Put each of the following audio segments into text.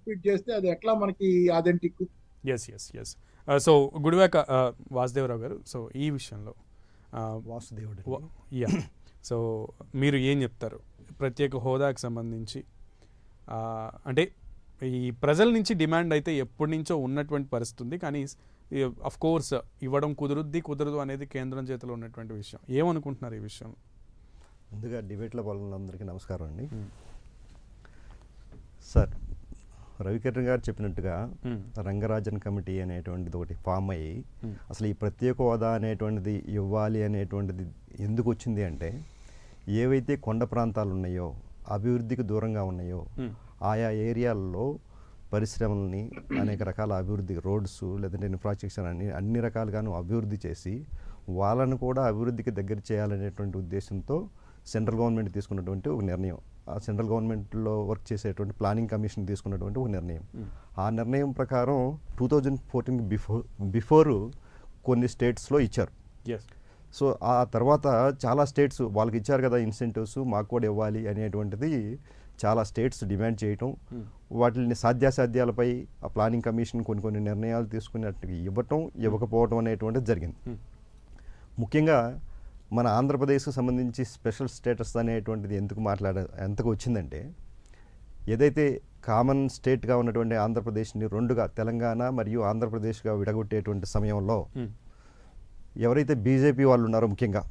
Repeat చేస్తే అది ఎట్లా మనకి authentic? Yes. So Gudivaka Vasudevarao garu, so ఈ విషయంలో వాసుదేవుడు యా సో మీరు ఏం చెప్తారు ప్రత్యేక హోదాకు సంబంధించి? అంటే ఈ ప్రజల నుంచి డిమాండ్ అయితే ఎప్పటి నుంచో ఉన్నటువంటి పరిస్థితి ఉంది, కానీ అఫ్ కోర్స్ ఇవ్వడం కుదరదు అనేది కేంద్రం చేతిలో ఉన్నటువంటి విషయం. ఏమనుకుంటున్నారు ఈ విషయంలో? ముందుగా డిబేట్లో పాల్గొన్న నమస్కారం అండి. సార్, రవికిరణ్ గారు చెప్పినట్టుగా రంగరాజన్ కమిటీ అనేటువంటిది ఒకటి ఫామ్ అయ్యి అసలు ఈ ప్రత్యేక హోదా అనేటువంటిది ఇవ్వాలి అనేటువంటిది ఎందుకు వచ్చింది అంటే, ఏవైతే కొండ ప్రాంతాలు ఉన్నాయో, అభివృద్ధికి దూరంగా ఉన్నాయో, ఆయా ఏరియాల్లో పరిశ్రమల్ని అనేక రకాల అభివృద్ధి, రోడ్స్ లేదంటే ఇన్ఫ్రాస్ట్రక్చర్ అన్ని రకాలుగాను అభివృద్ధి చేసి వాళ్ళను కూడా అభివృద్ధికి దగ్గర చేయాలనేటువంటి ఉద్దేశంతో సెంట్రల్ గవర్నమెంట్ తీసుకున్నటువంటి ఒక నిర్ణయం, ఆ సెంట్రల్ గవర్నమెంట్లో వర్క్ చేసేటువంటి ప్లానింగ్ కమిషన్ తీసుకున్నటువంటి ఒక నిర్ణయం. ఆ నిర్ణయం ప్రకారం 2014 బిఫోర్ కొన్ని స్టేట్స్లో ఇచ్చారు. సో ఆ తర్వాత చాలా స్టేట్స్ వాళ్ళకి ఇచ్చారు కదా ఇన్సెంటివ్స్, మాకు కూడా ఇవ్వాలి అనేటువంటిది చాలా స్టేట్స్ డిమాండ్ చేయటం, వాటిని సాధ్యాసాధ్యాలపై ఆ ప్లానింగ్ కమిషన్ కొన్ని నిర్ణయాలు తీసుకున్నట్టు ఇవ్వకపోవటం అనేటువంటిది జరిగింది. ముఖ్యంగా మన ఆంధ్రప్రదేశ్కి సంబంధించి స్పెషల్ స్టేటస్ అనేటువంటిది ఎంతకు వచ్చిందంటే, ఏదైతే కామన్ స్టేట్గా ఉన్నటువంటి ఆంధ్రప్రదేశ్ని రెండుగా తెలంగాణ మరియు ఆంధ్రప్రదేశ్గా విడగొట్టేటువంటి సమయంలో ఎవరైతే బీజేపీ వాళ్ళు ఉన్నారో, ముఖ్యంగా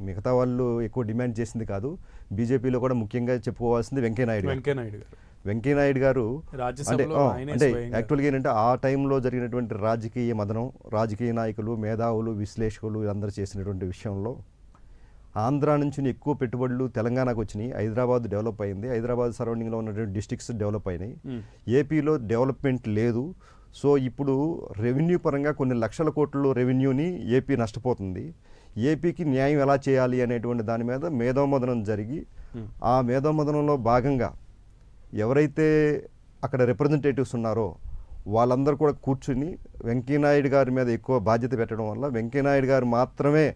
మిగతా వాళ్ళు ఎక్కువ డిమాండ్ చేసింది కాదు, బీజేపీలో కూడా ముఖ్యంగా చెప్పుకోవాల్సింది వెంకయ్యనాయుడు గారు. అంటే యాక్చువల్గా ఏంటంటే ఆ టైంలో జరిగినటువంటి రాజకీయ మదనం, రాజకీయ నాయకులు, మేధావులు, విశ్లేషకులు అందరూ చేసినటువంటి విషయంలో ఆంధ్ర నుంచి ఎక్కువ పెట్టుబడులు తెలంగాణకు వచ్చినాయి, హైదరాబాద్ డెవలప్ అయింది, హైదరాబాద్ సరౌండింగ్లో ఉన్నటువంటి డిస్ట్రిక్ట్స్ డెవలప్ అయినాయి, ఏపీలో డెవలప్మెంట్ లేదు. సో ఇప్పుడు రెవెన్యూ పరంగా కొన్ని లక్షల కోట్ల రెవెన్యూని ఏపీ నష్టపోతుంది, ఏపీకి న్యాయం ఎలా చేయాలి అనేటువంటి దాని మీద మేధోమదనం జరిగి, ఆ మేధోమదనంలో భాగంగా ఎవరైతే అక్కడ రిప్రజెంటేటివ్స్ ఉన్నారో వాళ్ళందరూ కూడా కూర్చుని వెంకయ్యనాయుడు గారి మీద ఎక్కువ బాధ్యత పెట్టడం వల్ల వెంకయ్యనాయుడు గారు మాత్రమే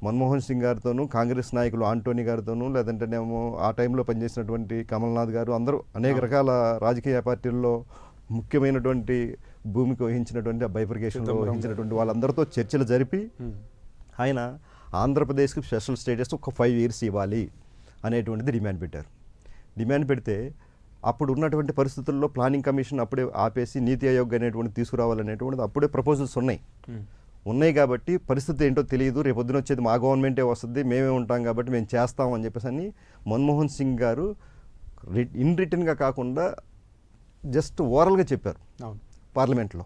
మన్మోహన్ సింగ్ గారితోనూ, కాంగ్రెస్ నాయకులు ఆంటోనీ గారితోనూ, లేదంటేనేమో ఆ టైంలో పనిచేసినటువంటి కమల్నాథ్ గారు, అందరూ అనేక రకాల రాజకీయ పార్టీల్లో ముఖ్యమైనటువంటి భూమికి వహించినటువంటి బైఫర్కేషన్లో వహించినటువంటి వాళ్ళందరితో చర్చలు జరిపి ఆయన ఆంధ్రప్రదేశ్కి స్పెషల్ స్టేటస్ ఒక 5 years ఇవ్వాలి అనేటువంటిది డిమాండ్ పెట్టారు. డిమాండ్ పెడితే అప్పుడు ఉన్నటువంటి పరిస్థితుల్లో ప్లానింగ్ కమిషన్ అప్పుడే ఆపేసి నీతి ఆయోగ్ అనేటువంటి తీసుకురావాలనేటువంటిది అప్పుడే ప్రపోజల్స్ ఉన్నాయి కాబట్టి పరిస్థితి ఏంటో తెలియదు, రేపొద్దున వచ్చేది మా గవర్నమెంటే వస్తుంది, మేమే ఉంటాం కాబట్టి మేము చేస్తాం అని చెప్పేసి అని మన్మోహన్ సింగ్ గారు ఇన్ రిటర్న్గా కాకుండా జస్ట్ ఓరల్గా చెప్పారు పార్లమెంట్లో.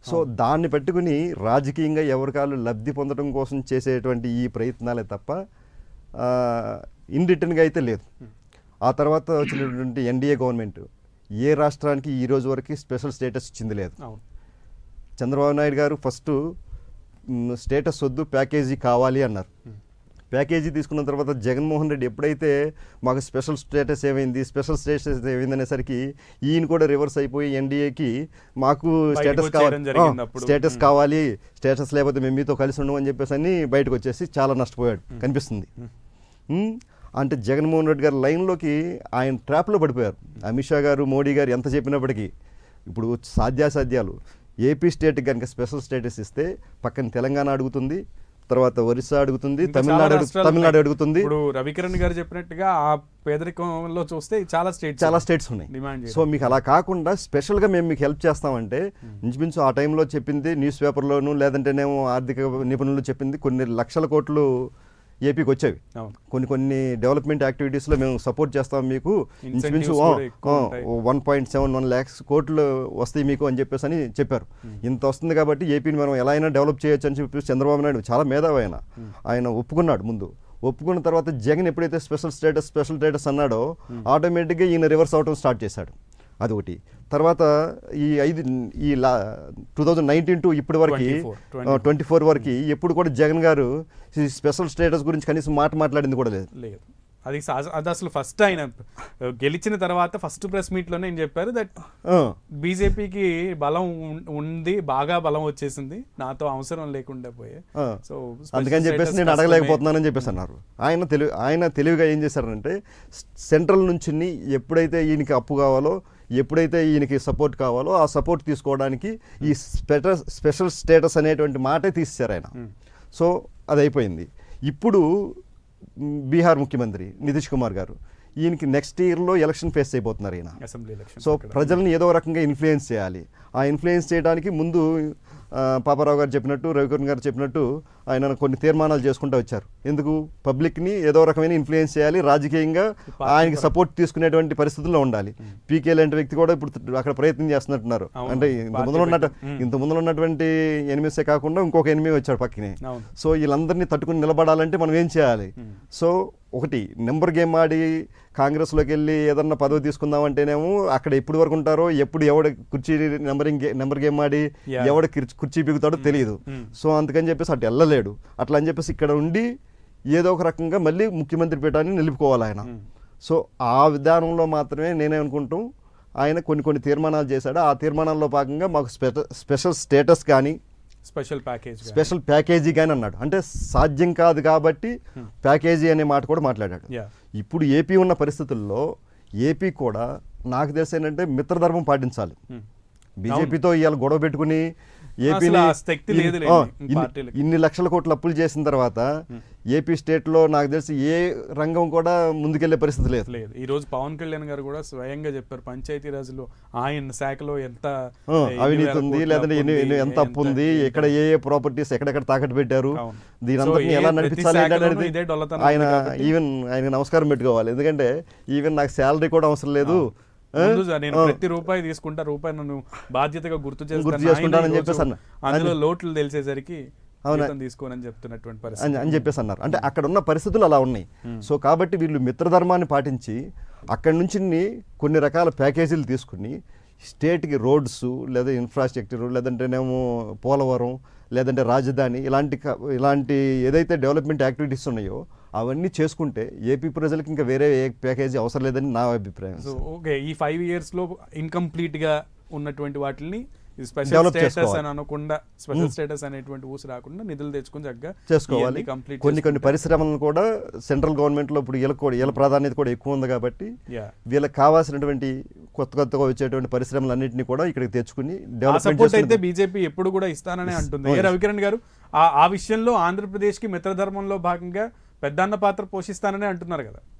సో దాన్ని పెట్టుకుని రాజకీయంగా ఎవరికాలు లబ్ధి పొందడం కోసం చేసేటువంటి ఈ ప్రయత్నాలే తప్ప ఇన్ రిటర్న్గా అయితే లేదు. ఆ తర్వాత వచ్చినటువంటి ఎన్డీఏ గవర్నమెంట్ ఏ రాష్ట్రానికి ఈ రోజు వరకు స్పెషల్ స్టేటస్ ఇచ్చింది లేదు. చంద్రబాబు నాయుడు గారు ఫస్ట్ స్టేటస్ వద్దు, ప్యాకేజీ కావాలి అన్నారు. ప్యాకేజీ తీసుకున్న తర్వాత జగన్మోహన్ రెడ్డి ఎప్పుడైతే మాకు స్పెషల్ స్టేటస్ ఏమైంది అనేసరికి ఈయన కూడా రివర్స్ అయిపోయి ఎన్డీఏకి మాకు స్టేటస్ కావాలి, స్టేటస్ లేకపోతే మేము మీతో కలిసి ఉండము అని చెప్పేసి అని బయటకు వచ్చేసి చాలా నష్టపోయాడు కనిపిస్తుంది. అంటే జగన్మోహన్ రెడ్డి గారి లైన్లోకి ఆయన ట్రాప్లో పడిపోయారు. అమిత్ షా గారు, మోడీ గారు ఎంత చెప్పినప్పటికీ ఇప్పుడు సాధ్యాసాధ్యాలు ఏపీ స్టేట్కి కనుక స్పెషల్ స్టేటస్ ఇస్తే పక్కన తెలంగాణ అడుగుతుంది, తర్వాత ఒరిస్సా అడుగుతుంది, తమిళనాడు అడుగుతుంది. ఇప్పుడు రవికిరణ్ గారు చెప్పినట్టుగా ఆ పేదరికంలో చూస్తే చాలా స్టేట్స్ ఉన్నాయి. సో మీకు అలా కాకుండా స్పెషల్గా మేము మీకు హెల్ప్ చేస్తామంటే ఇంచుమించు ఆ టైంలో చెప్పింది న్యూస్ పేపర్లోనూ లేదంటేనేమో ఆర్థిక నిపుణులు చెప్పింది కొన్ని లక్షల కోట్లు ఏపీకి వచ్చేవి. కొన్ని డెవలప్మెంట్ యాక్టివిటీస్లో మేము సపోర్ట్ చేస్తాం, మీకు ఇంచుమించు 1.71 lakhs కోట్లు వస్తాయి మీకు అని చెప్పేసి అని చెప్పారు. ఇంత వస్తుంది కాబట్టి ఏపీని మనం ఎలా అయినా డెవలప్ చేయొచ్చు అని చెప్పి చంద్రబాబు నాయుడు చాలా మేధావి ఆయన ఒప్పుకున్నాడు. ఒప్పుకున్న తర్వాత జగన్ ఎప్పుడైతే స్పెషల్ స్టేటస్ అన్నాడో ఆటోమేటిక్గా ఈయన రివర్స్ అవటం స్టార్ట్ చేశాడు. అదొకటి. తర్వాత ఈ 2019 టు ఇప్పటి వరకు 24 వరకు ఎప్పుడు కూడా జగన్ గారు స్పెషల్ స్టేటస్ గురించి కనీసం మాట్లాడింది కూడా లేదు. అది అసలు ఫస్ట్ ఆయన గెలిచిన తర్వాత ఫస్ట్ ప్రెస్ మీట్ లోనే ఏం చెప్పారు దట్ ఆ, బీజేపీకి బలం ఉంది, బాగా బలం వచ్చేసింది, నాతో అవసరం లేకుండా పోయే. ఆ. సో అందుకని చెప్పేసి నేను అడగలేకపోతున్నానని చెప్పేసి అన్నారు. ఆయన తెలివిగా ఏం చేశారంటే సెంట్రల్ నుంచి ఎప్పుడైతే ఈయనకి అప్పు కావాలో, ఎప్పుడైతే ఈయనకి సపోర్ట్ కావాలో ఆ సపోర్ట్ తీసుకోవడానికి ఈ స్పెషల్ స్టేటస్ అనేటువంటి మాటే తీసేశారు ఆయన. సో అది అయిపోయింది. ఇప్పుడు బీహార్ ముఖ్యమంత్రి నితీష్ కుమార్ గారు, ఈయనకి నెక్స్ట్ ఇయర్లో ఎలక్షన్ ఫేస్ అయిపోతున్నారు ఈయన. Assembly election. సో ప్రజల్ని ఏదో రకంగా ఇన్ఫ్లుయెన్స్ చేయాలి. ఆ ఇన్ఫ్లుయెన్స్ చేయడానికి ముందు పాపారావు గారు చెప్పినట్టు, రవికిరణ్ గారు చెప్పినట్టు ఆయన కొన్ని తీర్మానాలు చేసుకుంటూ వచ్చారు. ఎందుకు? పబ్లిక్ని ఏదో రకమైన ఇన్ఫ్లుయెన్స్ చేయాలి, రాజకీయంగా ఆయనకి సపోర్ట్ తీసుకునేటువంటి పరిస్థితుల్లో ఉండాలి. పీకే లాంటి వ్యక్తి కూడా ఇప్పుడు అక్కడ ప్రయత్నం చేస్తున్నట్టున్నారు. అంటే ఇంత ముందు ఉన్నటువంటి ఎనిమిసే కాకుండా ఇంకొక ఎనిమిది వచ్చాడు పక్కనే. సో వీళ్ళందరినీ తట్టుకుని నిలబడాలంటే మనం ఏం చేయాలి? సో ఒకటి నెంబర్ గేమ్ ఆడి కాంగ్రెస్లోకి వెళ్ళి ఏదన్నా పదవి తీసుకుందామంటేనేమో అక్కడ ఎప్పుడు వరకు ఉంటారో, ఎప్పుడు ఎవడ కుర్చీ నెంబర్ గేమ్ ఆడి ఎవడ కుర్చీ బిగుతాడో తెలియదు. సో అందుకని చెప్పేసి అటు వెళ్ళలేడు. అట్లా అని చెప్పేసి ఇక్కడ ఉండి ఏదో ఒక రకంగా మళ్ళీ ముఖ్యమంత్రి పీఠాన్ని నిలుపుకోవాలి ఆయన. సో ఆ విధానంలో మాత్రమే నేనే అనుకుంటాం ఆయన కొన్ని తీర్మానాలు చేశాడు. ఆ తీర్మానాల్లో భాగంగా మాకు స్పెషల్ స్టేటస్ కానీ స్పెషల్ ప్యాకేజీ కానీ అన్నాడు. అంటే సాధ్యం కాదు కాబట్టి ప్యాకేజీ అనే మాట కూడా మాట్లాడాడు. ఇప్పుడు ఏపీ ఉన్న పరిస్థితుల్లో ఏపీ కూడా నాకు తెలిసి ఏంటంటే మిత్రధర్మం పాటించాలి. బీజేపీతో ఇవాళ గొడవ పెట్టుకుని ఏపీని ఇన్ని లక్షల కోట్ల అప్పులు చేసిన తర్వాత ఏపీ స్టేట్లో నాకు తెలిసి ఏ రంగం కూడా ముందుకెళ్లే పరిస్థితి లేదు. ఈ రోజు పవన్ కళ్యాణ్ గారు కూడా స్వయంగా చెప్పారు, పంచాయతీరాజ్లో ఆయన శాఖలో ఎంత అవినీతి ఉంది, లేదంటే ఎంత అప్పు ఉంది, ఎక్కడ ఏ ప్రాపర్టీస్ ఎక్కడెక్కడ తాకట్టు పెట్టారు, దీనందరినీ ఎలా నడిపించాలి అనేది ఆయన నమస్కారం పెట్టుకోవాలి. ఎందుకంటే ఈవెన్ నాకు శాలరీ కూడా అవసరం లేదు, నేను ప్రతి రూపాయి తీసుకుంటా, రూపాయి నన్ను బాధ్యతగా గుర్తు చేసుకుంటానని చెప్పేసి అందులో లోట్లు తెలిసేసరికి తీసుకోనని చెప్తున్నటువంటి పరిస్థితి అని చెప్పేసి అన్నారు. అంటే అక్కడ ఉన్న పరిస్థితులు అలా ఉన్నాయి. సో కాబట్టి వీళ్ళు మిత్రధర్మాన్ని పాటించి అక్కడి నుంచి కొన్ని రకాల ప్యాకేజీలు తీసుకుని స్టేట్కి రోడ్స్ లేదా ఇన్ఫ్రాస్ట్రక్చర్, లేదంటేనేమో పోలవరం, లేదంటే రాజధాని, ఇలాంటి ఏదైతే డెవలప్మెంట్ యాక్టివిటీస్ ఉన్నాయో అవన్నీ చేసుకుంటే ఏపీ ప్రజలకు ఇంకా వేరే ఏ ప్యాకేజీ అవసరం లేదని నా అభిప్రాయం. సో ఓకే, ఈ 5 years లో ఇన్కంప్లీట్ గా ఉన్నటువంటి వాటిని స్పెషల్ స్టేటస్ అని అనకుండా, స్పెషల్ స్టేటస్ అనేటువంటి ఊసి రాకుండా నిధులు తెచ్చుకుని చక్కగా చేసుకోవాలి. కొన్ని పరిశ్రమలను కూడా సెంట్రల్ గవర్నమెంట్ లో ఇప్పుడు వీళ్ళ ప్రాధాన్యత కూడా ఎక్కువ ఉంది కాబట్టి వీళ్ళకి కావాల్సినటువంటి కొత్తగా వచ్చేటువంటి పరిశ్రమలన్నింటినీ కూడా ఇక్కడికి తెచ్చుకుని డెవలప్మెంట్ అయితే బీజేపీ ఎప్పుడు కూడా ఇస్తాననే అంటుంది. రవికిరణ్ గారు ఆ విషయంలో ఆంధ్రప్రదేశ్ కి మిత్రధర్మంలో భాగంగా పెద్దన్న పాత్ర పోషిస్తానని అంటున్నారు కదా.